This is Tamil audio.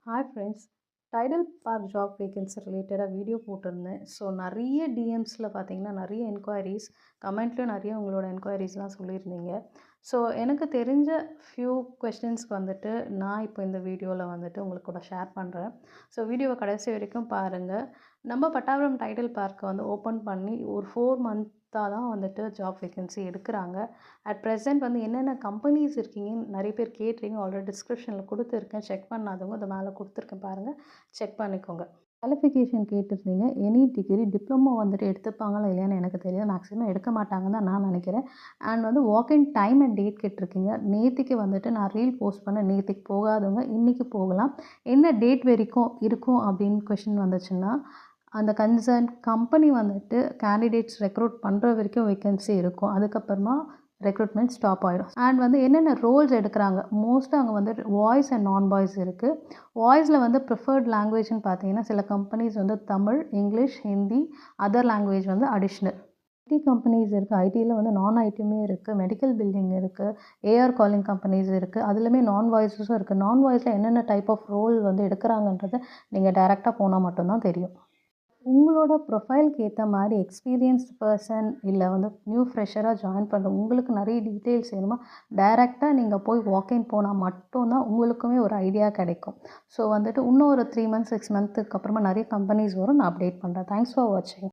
Hi friends. Tidel Park job vacancy ரிலேட்டடாக வீடியோ போட்டிருந்தேன். ஸோ நிறைய டிஎம்ஸில் பார்த்தீங்கன்னா நிறைய என்கொயரிஸ், கமெண்ட்லேயும் நிறைய உங்களோட என்கொயரிஸ்லாம் சொல்லியிருந்தீங்க. ஸோ எனக்கு தெரிஞ்ச ஃபியூ கொஸ்டின்ஸ்க்கு வந்துட்டு நான் இப்போ இந்த வீடியோவில் வந்துட்டு உங்களுக்கு கூட ஷேர் பண்ணுறேன். ஸோ வீடியோவை கடைசி வரைக்கும் பாருங்கள். நம்ம பட்டாபுரம் டைடல் பார்க்கை வந்து ஓப்பன் பண்ணி ஒரு 4 மந்த்தாக தான் வந்துட்டு ஜாப் வேகன்சி எடுக்கிறாங்க. அட் ப்ரெசென்ட் வந்து என்னென்ன கம்பெனிஸ் இருக்கீங்கன்னு நிறைய பேர் கேட்குறீங்க. ஆல்ரெடி டிஸ்கிரிப்ஷனில் கொடுத்துருக்கேன். செக் பண்ணாதவங்க அதை மேலே கொடுத்துருக்கேன் பாருங்கள், செக் பண்ணிக்கோங்க. குவாலிஃபிகேஷன் கேட்டிருந்தீங்க. எனி டிகிரி, டிப்ளமோ வந்துட்டு எடுத்துப்பாங்களா இல்லையான்னு எனக்கு தெரியாது. மேக்ஸிமம் எடுக்க மாட்டாங்கன்னு தான் நான் நினைக்கிறேன். அண்ட் வந்து வாக்கின் டைம் அண்ட் டேட் கேட்டிருக்கீங்க. நேற்றுக்கு வந்துட்டு நான் ரீல் போஸ்ட் பண்ண, நேற்றுக்கு போகாதவங்க இன்றைக்கி போகலாம். என்ன டேட் வரைக்கும் இருக்கும் அப்படின்னு கொஷின் வந்துச்சுன்னா, அந்த கன்சர்ன் கம்பெனி வந்துட்டு கேண்டிடேட்ஸ் ரெக்ரூட் பண்ணுற வரைக்கும் வேகன்சி இருக்கும். அதுக்கப்புறமா ரெக்ரூட்மெண்ட் ஸ்டாப் ஆகிடும். அண்ட் வந்து என்னென்ன ரோல்ஸ் எடுக்கிறாங்க, மோஸ்ட்டாக அங்கே வந்து வாய்ஸ் அண்ட் நான் வாய்ஸ் இருக்குது. வாய்ஸில் வந்து ப்ரிஃபர்ட் லாங்குவேஜ்னு பார்த்தீங்கன்னா சில கம்பெனிஸ் வந்து Tamil, English, Hindi, other language வந்து அடிஷ்னல். ஐடி கம்பெனிஸ் இருக்குது. ஐடியில் வந்து நான் ஐடியுமே இருக்குது. மெடிக்கல் பில்டிங் இருக்குது. ஏஆர் காலிங் கம்பெனிஸ் இருக்குது. அதுலேயுமே நான் வாய்ஸஸும் இருக்குது. நான் வாய்ஸில் என்னென்ன டைப் ஆஃப் ரோல் வந்து எடுக்கிறாங்கன்றதை நீங்கள் டைரெக்டாக போனால் மட்டும்தான் தெரியும். உங்களோட ப்ரொஃபைலுக்கு ஏற்ற மாதிரி எக்ஸ்பீரியன்ஸ்டு பர்சன் இல்லை வந்து நியூ ஃப்ரெஷராக ஜாயின் பண்ணுற உங்களுக்கு நிறைய டீட்டெயில்ஸ் வேணுமா, டைரெக்டாக நீங்கள் போய் வாக்கின் போனால் மட்டும்தான் உங்களுக்குமே ஒரு ஐடியா கிடைக்கும். ஸோ வந்துட்டு இன்னும் ஒரு 3 மந்த்ஸ் 6 மந்த்துக்கு அப்புறமா நிறைய கம்பெனிஸ் வரும். நான் அப்டேட் பண்ணுறேன். தேங்க்ஸ் ஃபார் வாட்சிங்.